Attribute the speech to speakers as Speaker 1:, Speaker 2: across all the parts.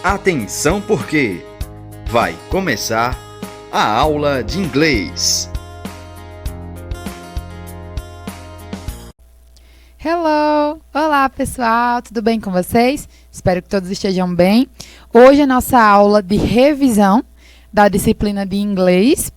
Speaker 1: Atenção porque vai começar a aula de inglês.
Speaker 2: Hello! Olá pessoal, tudo bem com vocês? Espero que todos estejam bem. Hoje é nossa aula de revisão da disciplina de inglês.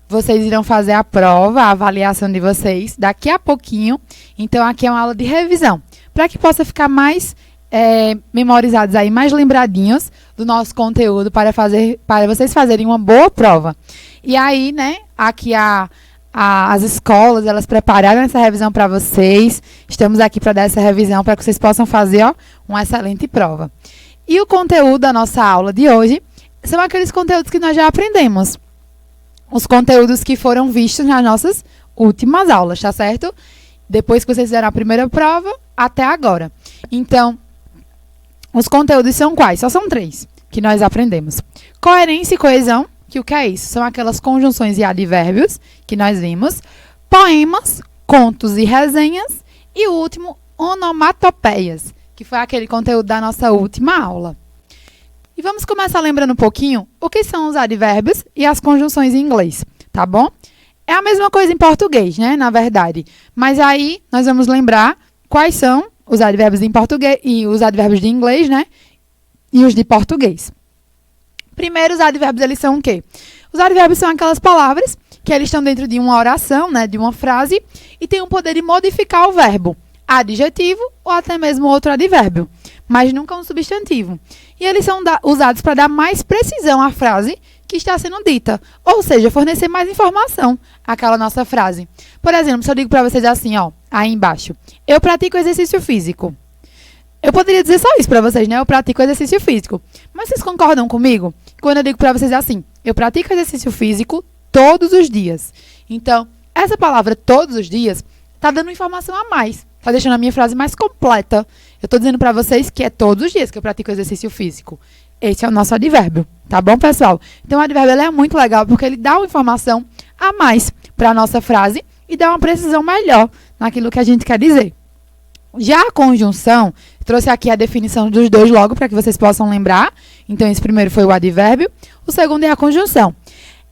Speaker 2: Vocês irão fazer a prova, a avaliação de vocês daqui a pouquinho. Então aqui é uma aula de revisão, para que possa ficar mais memorizados aí, mais lembradinhos do nosso conteúdo para vocês fazerem uma boa prova. E aí, né, aqui as escolas, elas prepararam essa revisão para vocês. Estamos aqui para dar essa revisão para que vocês possam fazer, uma excelente prova. E o conteúdo da nossa aula de hoje são aqueles conteúdos que nós já aprendemos. Os conteúdos que foram vistos nas nossas últimas aulas, tá certo? Depois que vocês fizeram a primeira prova, até agora. Então, os conteúdos são quais? Só são 3 que nós aprendemos. Coerência e coesão, que o que é isso? São aquelas conjunções e advérbios que nós vimos. Poemas, contos e resenhas. E o último, onomatopeias, que foi aquele conteúdo da nossa última aula. E vamos começar lembrando um pouquinho o que são os advérbios e as conjunções em inglês, tá bom? É a mesma coisa em português, né, na verdade. Mas aí nós vamos lembrar quais são os advérbios em português e os advérbios de inglês, né? E os de português. Primeiro, os advérbios, eles são o quê? Os advérbios são aquelas palavras que eles estão dentro de uma oração, né? De uma frase, e têm o poder de modificar o verbo, adjetivo ou até mesmo outro advérbio, mas nunca um substantivo. E eles são usados para dar mais precisão à frase que está sendo dita, ou seja, fornecer mais informação àquela nossa frase. Por exemplo, se eu digo para vocês assim, aí embaixo, eu pratico exercício físico. Eu poderia dizer só isso para vocês, né? Eu pratico exercício físico. Mas vocês concordam comigo? Quando eu digo para vocês assim, eu pratico exercício físico todos os dias. Então, essa palavra todos os dias está dando informação a mais. Está deixando a minha frase mais completa. Eu estou dizendo para vocês que é todos os dias que eu pratico exercício físico. Esse é o nosso advérbio, tá bom, pessoal? Então, o advérbio é muito legal porque ele dá uma informação a mais para a nossa frase e dá uma precisão melhor naquilo que a gente quer dizer. Já a conjunção, trouxe aqui a definição dos dois logo para que vocês possam lembrar. Então, esse primeiro foi o advérbio. O segundo é a conjunção.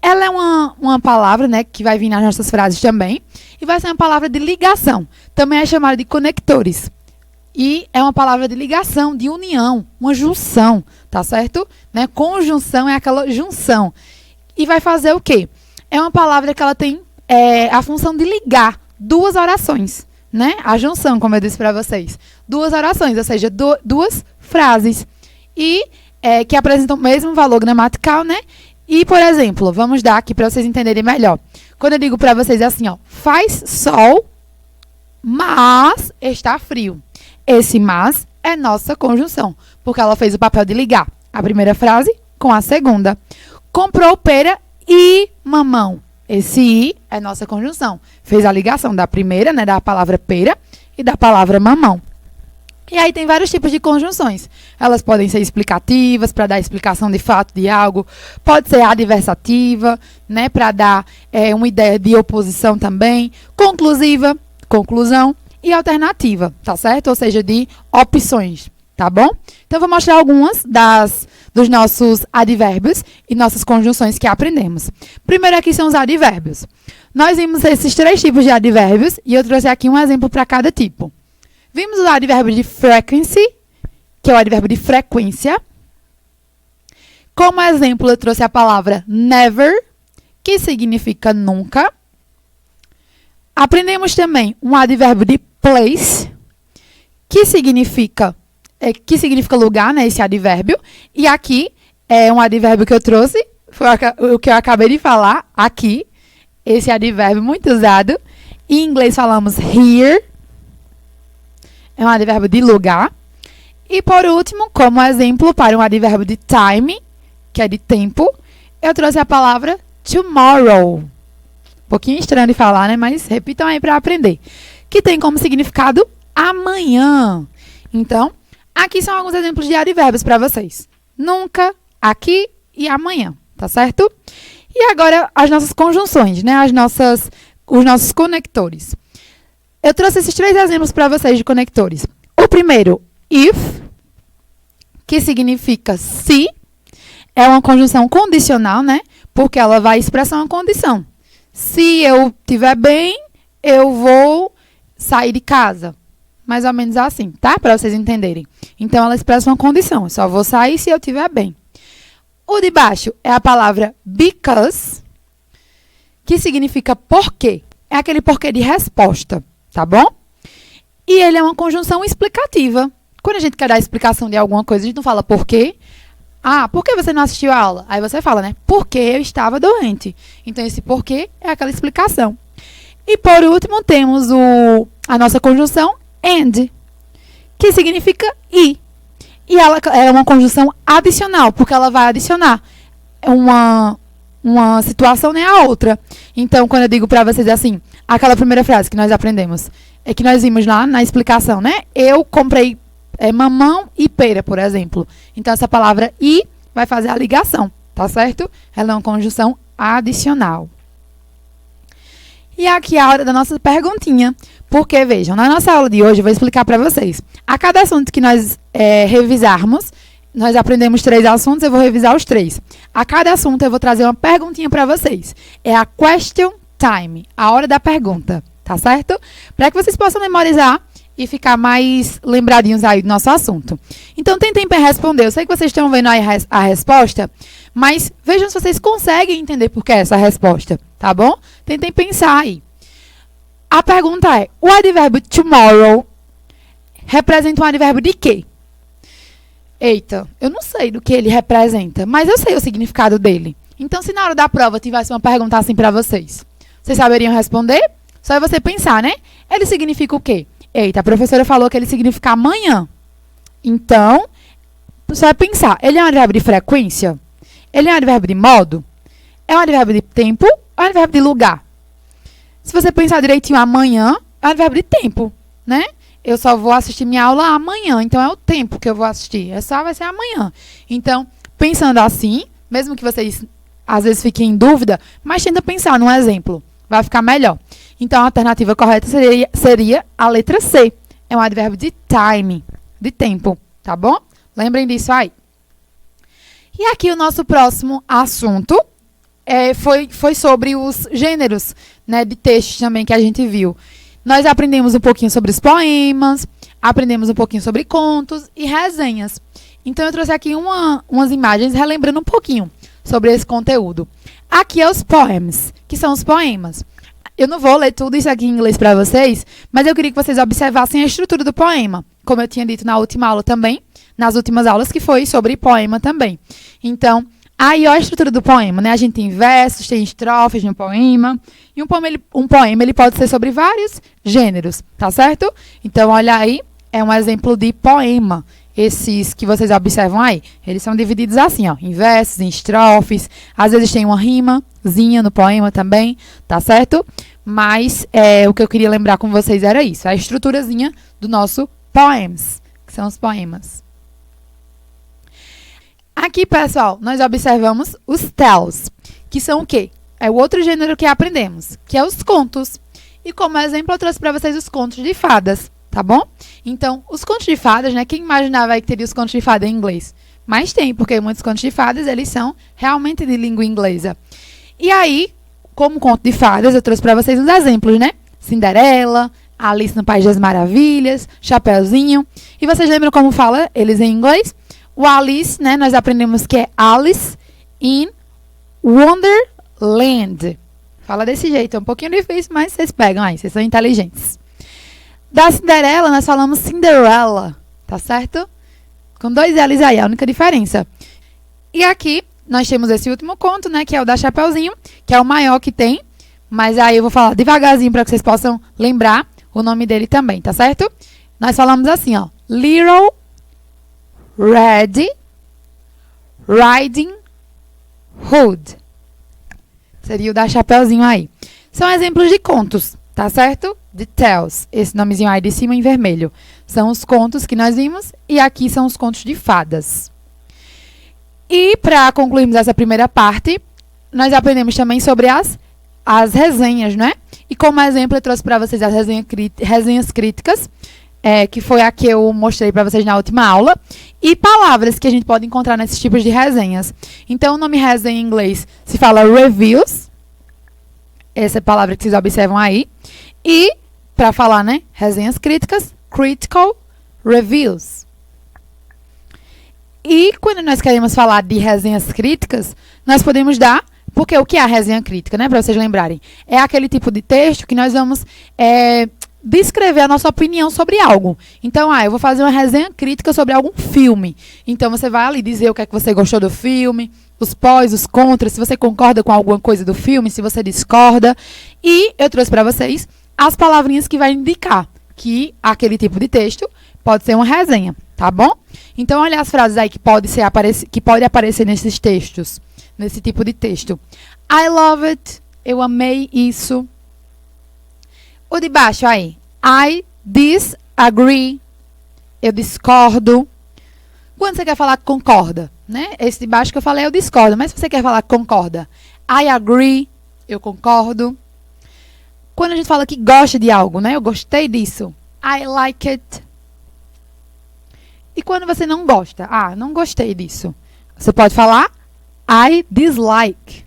Speaker 2: Ela é uma palavra, né, que vai vir nas nossas frases também. E vai ser uma palavra de ligação. Também é chamada de conectores. E é uma palavra de ligação, de união, uma junção, tá certo? Né? Conjunção é aquela junção. E vai fazer o quê? É uma palavra que ela tem a função de ligar duas orações, né? A junção, como eu disse para vocês. Duas orações, ou seja, duas frases. E que apresentam o mesmo valor gramatical, né? E, por exemplo, vamos dar aqui para vocês entenderem melhor. Quando eu digo para vocês assim, faz sol, mas está frio. Esse mas é nossa conjunção, porque ela fez o papel de ligar a primeira frase com a segunda. Comprou pera e mamão. Esse i é nossa conjunção. Fez a ligação da primeira, né, da palavra pera e da palavra mamão. E aí tem vários tipos de conjunções. Elas podem ser explicativas, para dar explicação de fato de algo. Pode ser adversativa, né, para dar uma ideia de oposição também. Conclusiva, conclusão. E alternativa, tá certo? Ou seja, de opções, tá bom? Então, eu vou mostrar algumas dos nossos advérbios e nossas conjunções que aprendemos. Primeiro aqui são os advérbios. Nós vimos esses 3 tipos de advérbios e eu trouxe aqui um exemplo para cada tipo. Vimos o advérbio de frequency, que é o advérbio de frequência. Como exemplo, eu trouxe a palavra never, que significa nunca. Aprendemos também um advérbio de place, que significa lugar, né, esse advérbio. E aqui é um advérbio que eu trouxe, foi o que eu acabei de falar aqui. Esse advérbio muito usado. Em inglês falamos here, é um advérbio de lugar. E por último, como exemplo para um advérbio de time, que é de tempo, eu trouxe a palavra tomorrow. Um pouquinho estranho de falar, né? Mas repitam aí para aprender. Que tem como significado amanhã. Então, aqui são alguns exemplos de advérbios para vocês. Nunca, aqui e amanhã, tá certo? E agora as nossas conjunções, né? Os nossos conectores. Eu trouxe esses 3 exemplos para vocês de conectores. O primeiro, if, que significa se. É uma conjunção condicional, né? Porque ela vai expressar uma condição. Se eu estiver bem, eu vou sair de casa. Mais ou menos assim, tá? Para vocês entenderem. Então, ela expressa uma condição. Eu só vou sair se eu estiver bem. O de baixo é a palavra because, que significa porquê. É aquele porquê de resposta, tá bom? E ele é uma conjunção explicativa. Quando a gente quer dar explicação de alguma coisa, a gente não fala porquê. Ah, por que você não assistiu a aula? Aí você fala, né? Porque eu estava doente. Então, esse porquê é aquela explicação. E, por último, temos a nossa conjunção and, que significa e. E ela é uma conjunção adicional, porque ela vai adicionar uma situação nem a outra. Então, quando eu digo para vocês assim, aquela primeira frase que nós aprendemos, é que nós vimos lá na explicação, né? Eu comprei mamão e pera, por exemplo. Então, essa palavra e vai fazer a ligação, tá certo? Ela é uma conjunção adicional. E aqui é a hora da nossa perguntinha. Porque, vejam, na nossa aula de hoje eu vou explicar para vocês. A cada assunto que nós revisarmos, nós aprendemos 3 assuntos, eu vou revisar os 3. A cada assunto eu vou trazer uma perguntinha para vocês. É a question time, a hora da pergunta, tá certo? Para que vocês possam memorizar e ficar mais lembradinhos aí do nosso assunto. Então, tentem responder. Eu sei que vocês estão vendo aí a resposta, mas vejam se vocês conseguem entender por que essa resposta, tá bom? Tentem pensar aí. A pergunta é, o advérbio tomorrow representa um advérbio de quê? Eita, eu não sei do que ele representa, mas eu sei o significado dele. Então, se na hora da prova tivesse uma pergunta assim para vocês, vocês saberiam responder? Só é você pensar, né? Ele significa o quê? Eita, a professora falou que ele significa amanhã. Então, você vai pensar, ele é um advérbio de frequência? Ele é um advérbio de modo? É um advérbio de tempo ou é um advérbio de lugar? Se você pensar direitinho, amanhã é um advérbio de tempo, né? Eu só vou assistir minha aula amanhã, então é o tempo que eu vou assistir. Vai ser amanhã. Então, pensando assim, mesmo que vocês às vezes fiquem em dúvida, mas tenta pensar num exemplo. Vai ficar melhor. Então, a alternativa correta seria a letra C. É um advérbio de time, de tempo, tá bom? Lembrem disso aí. E aqui o nosso próximo assunto foi sobre os gêneros, né, de textos também que a gente viu. Nós aprendemos um pouquinho sobre os poemas, aprendemos um pouquinho sobre contos e resenhas. Então, eu trouxe aqui umas imagens relembrando um pouquinho sobre esse conteúdo. Aqui é os poems, que são os poemas. Eu não vou ler tudo isso aqui em inglês para vocês, mas eu queria que vocês observassem a estrutura do poema, como eu tinha dito na última aula também, nas últimas aulas, que foi sobre poema também. Então, aí ó, a estrutura do poema, né? A gente tem versos, tem estrofes no poema, e um poema ele pode ser sobre vários gêneros, tá certo? Então, olha aí, é um exemplo de poema. Esses que vocês observam aí, eles são divididos assim, ó, em versos, em estrofes, às vezes tem uma rimazinha no poema também, tá certo? Mas o que eu queria lembrar com vocês era isso, a estruturazinha do nosso poems, que são os poemas. Aqui, pessoal, nós observamos os tales, que são o quê? É o outro gênero que aprendemos, que é os contos. E como exemplo, eu trouxe para vocês os contos de fadas. Tá bom? Então, os contos de fadas, né? Quem imaginava aí que teria os contos de fada em inglês? Mas tem, porque muitos contos de fadas, eles são realmente de língua inglesa. E aí, como conto de fadas, eu trouxe para vocês uns exemplos, né? Cinderela, Alice no País das Maravilhas, Chapeuzinho. E vocês lembram como fala eles em inglês? O Alice, né? Nós aprendemos que é Alice in Wonderland. Fala desse jeito, é um pouquinho difícil, mas vocês pegam aí, vocês são inteligentes. Da Cinderela, nós falamos Cinderella, tá certo? Com 2 L's aí, a única diferença. E aqui, nós temos esse último conto, né? Que é o da Chapeuzinho, que é o maior que tem. Mas aí eu vou falar devagarzinho para que vocês possam lembrar o nome dele também, tá certo? Nós falamos assim, ó. Little Red Riding Hood. Seria o da Chapeuzinho aí. São exemplos de contos, tá certo? De tales, esse nomezinho aí de cima em vermelho. São os contos que nós vimos e aqui são os contos de fadas. E para concluirmos essa primeira parte, nós aprendemos também sobre as resenhas, né? E como exemplo eu trouxe para vocês as resenhas críticas. que foi a que eu mostrei para vocês na última aula, e palavras que a gente pode encontrar nesses tipos de resenhas. Então, o nome resenha em inglês se fala reviews, essa é a palavra que vocês observam aí, e, para falar, né, resenhas críticas, critical reviews. E quando nós queremos falar de resenhas críticas, nós podemos dar, porque o que é a resenha crítica, né, para vocês lembrarem? É aquele tipo de texto que nós vamos descrever a nossa opinião sobre algo. Então, eu vou fazer uma resenha crítica sobre algum filme. Então, você vai ali dizer o que é que você gostou do filme, os pós, os contras, se você concorda com alguma coisa do filme, se você discorda. E eu trouxe para vocês as palavrinhas que vai indicar que aquele tipo de texto pode ser uma resenha, tá bom? Então, olha as frases aí que pode aparecer nesses textos, nesse tipo de texto. I love it. Eu amei isso. O de baixo aí. I disagree. Eu discordo. Quando você quer falar concorda, né? Esse de baixo que eu falei eu discordo. Mas se você quer falar concorda, I agree. Eu concordo. Quando a gente fala que gosta de algo, né? Eu gostei disso. I like it. E quando você não gosta? Não gostei disso. Você pode falar I dislike.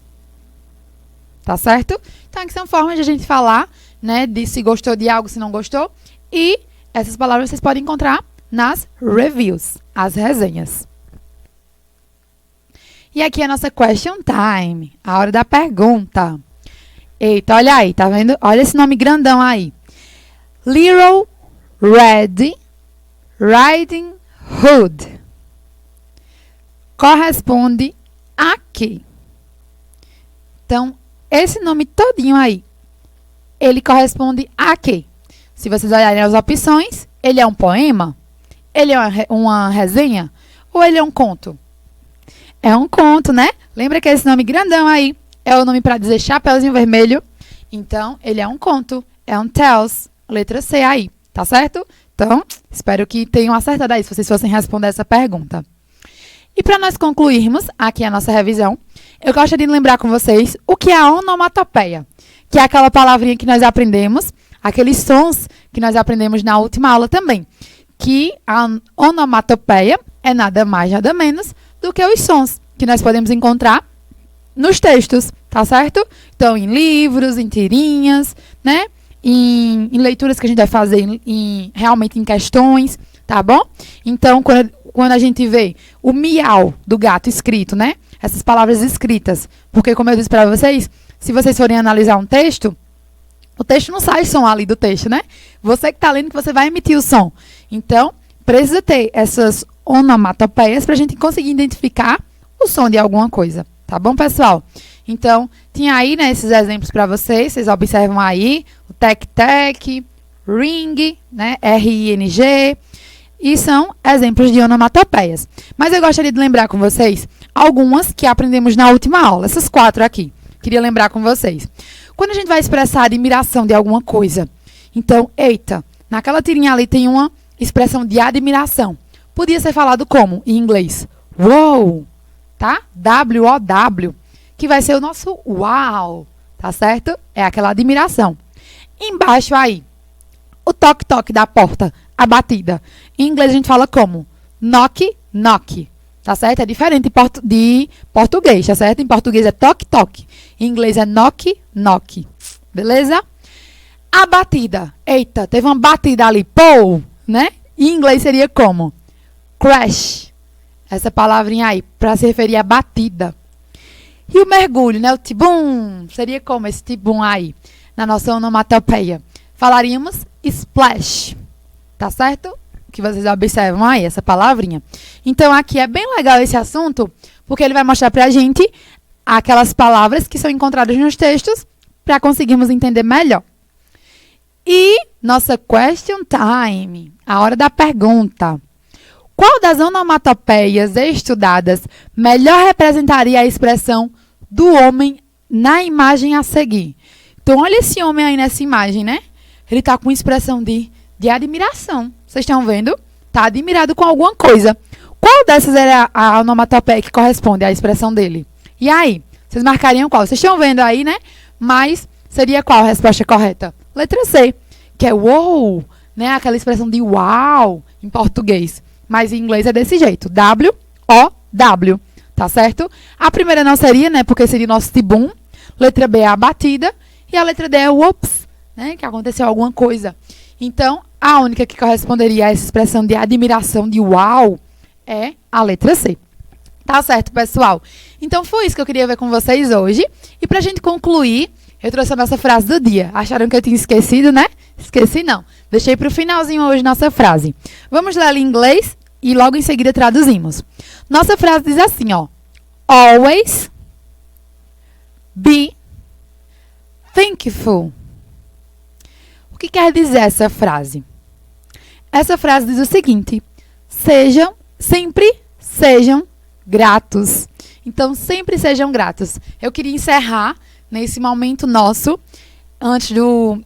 Speaker 2: Tá certo? Então, aqui são formas de a gente falar, né, de se gostou de algo, se não gostou. E essas palavras vocês podem encontrar nas reviews, as resenhas. E aqui é a nossa question time, a hora da pergunta. Eita, olha aí, tá vendo? Olha esse nome grandão aí. Little Red Riding Hood. Corresponde a quê? Então, esse nome todinho aí, ele corresponde a quê? Se vocês olharem as opções, ele é um poema? Ele é uma resenha? Ou ele é um conto? É um conto, né? Lembra que esse nome grandão aí é o nome para dizer Chapeuzinho Vermelho? Então, ele é um conto. É um tales. Letra C aí, tá certo? Então, espero que tenham acertado aí, se vocês fossem responder essa pergunta. E para nós concluirmos aqui a nossa revisão, eu gostaria de lembrar com vocês o que é a onomatopeia, que é aquela palavrinha que nós aprendemos, aqueles sons que nós aprendemos na última aula também, que a onomatopeia é nada mais, nada menos do que os sons que nós podemos encontrar nos textos, tá certo? Então, em livros, em tirinhas, né? Em leituras que a gente vai fazer realmente em questões, tá bom? Então, quando a gente vê o miau do gato escrito, né? Essas palavras escritas. Porque, como eu disse para vocês, se vocês forem analisar um texto, o texto não sai som ali do texto, né? Você que está lendo que você vai emitir o som. Então, precisa ter essas onomatopeias para a gente conseguir identificar o som de alguma coisa. Tá bom, pessoal? Então, tinha aí, né, esses exemplos para vocês observam aí o tec-tec, ring, né, R-I-N-G, e são exemplos de onomatopeias. Mas eu gostaria de lembrar com vocês algumas que aprendemos na última aula, essas 4 aqui. Queria lembrar com vocês. Quando a gente vai expressar admiração de alguma coisa, então, eita, naquela tirinha ali tem uma expressão de admiração. Podia ser falado como, em inglês? Wow, tá? W-O-W, que vai ser o nosso wow, tá certo? É aquela admiração. Embaixo aí, o toque-toque da porta, a batida. Em inglês a gente fala como? Knock, knock, tá certo? É diferente de português, tá certo? Em português é toque-toque. Em inglês é knock, knock. Beleza? A batida. Eita, teve uma batida ali, pô, né? Em inglês seria como? Crash. Essa palavrinha aí, para se referir à batida. E o mergulho, né? O tibum. Seria como esse tibum aí, na nossa onomatopeia? Falaríamos splash. Tá certo? Que vocês observam aí, essa palavrinha. Então, aqui é bem legal esse assunto, porque ele vai mostrar pra gente aquelas palavras que são encontradas nos textos, para conseguirmos entender melhor. E nossa question time, a hora da pergunta. Qual das onomatopeias estudadas melhor representaria a expressão do homem na imagem a seguir? Então, olha esse homem aí nessa imagem, né? Ele está com expressão de admiração. Vocês estão vendo? Está admirado com alguma coisa. Qual dessas era a onomatopeia que corresponde à expressão dele? E aí? Vocês marcariam qual? Vocês estão vendo aí, né? Mas seria qual a resposta correta? Letra C, que é wow, né? Aquela expressão de uau em português. Mas em inglês é desse jeito. W-O-W. Tá certo? A primeira não seria, né? Porque seria o nosso tibum. Letra B é a batida. E a letra D é o ups, né? Que aconteceu alguma coisa. Então, a única que corresponderia a essa expressão de admiração, de uau, é a letra C. Tá certo, pessoal? Então, foi isso que eu queria ver com vocês hoje. E pra gente concluir, eu trouxe a nossa frase do dia. Acharam que eu tinha esquecido, né? Esqueci, não. Deixei pro finalzinho hoje nossa frase. Vamos ler ela em inglês e logo em seguida traduzimos. Nossa frase diz assim, ó. Always be thankful. O que quer dizer essa frase? Essa frase diz o seguinte: sempre sejam gratos. Então, sempre sejam gratos. Eu queria encerrar nesse momento nosso, antes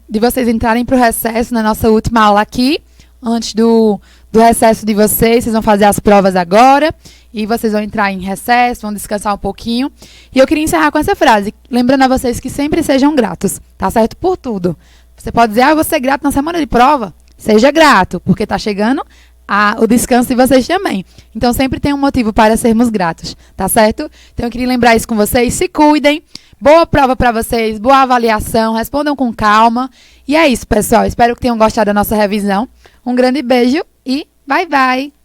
Speaker 2: de vocês entrarem para o recesso, na nossa última aula aqui, antes do recesso de vocês vão fazer as provas agora, e vocês vão entrar em recesso, vão descansar um pouquinho. E eu queria encerrar com essa frase, lembrando a vocês que sempre sejam gratos, tá certo? Por tudo. Você pode dizer, eu vou ser grato na semana de prova. Seja grato, porque está chegando o descanso de vocês também. Então, sempre tem um motivo para sermos gratos, tá certo? Então, eu queria lembrar isso com vocês. Se cuidem. Boa prova para vocês, boa avaliação. Respondam com calma. E é isso, pessoal. Espero que tenham gostado da nossa revisão. Um grande beijo e bye, bye!